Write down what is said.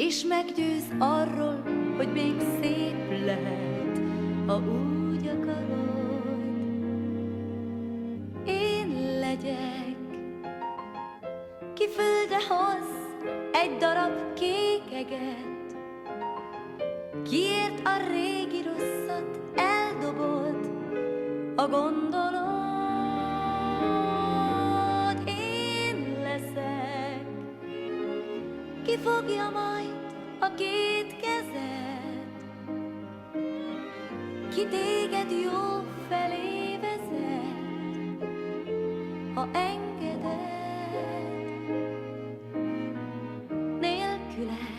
és meggyőz arról, hogy még szép lehet, ha úgy akarod. Én legyek, ki földre hoz egy darab kék eget, kiért a régi rosszat eldobod a gondolod. Én leszek, ki fogja majd a két kezed, ki téged jó felé vezet, ha engeded. Nélküled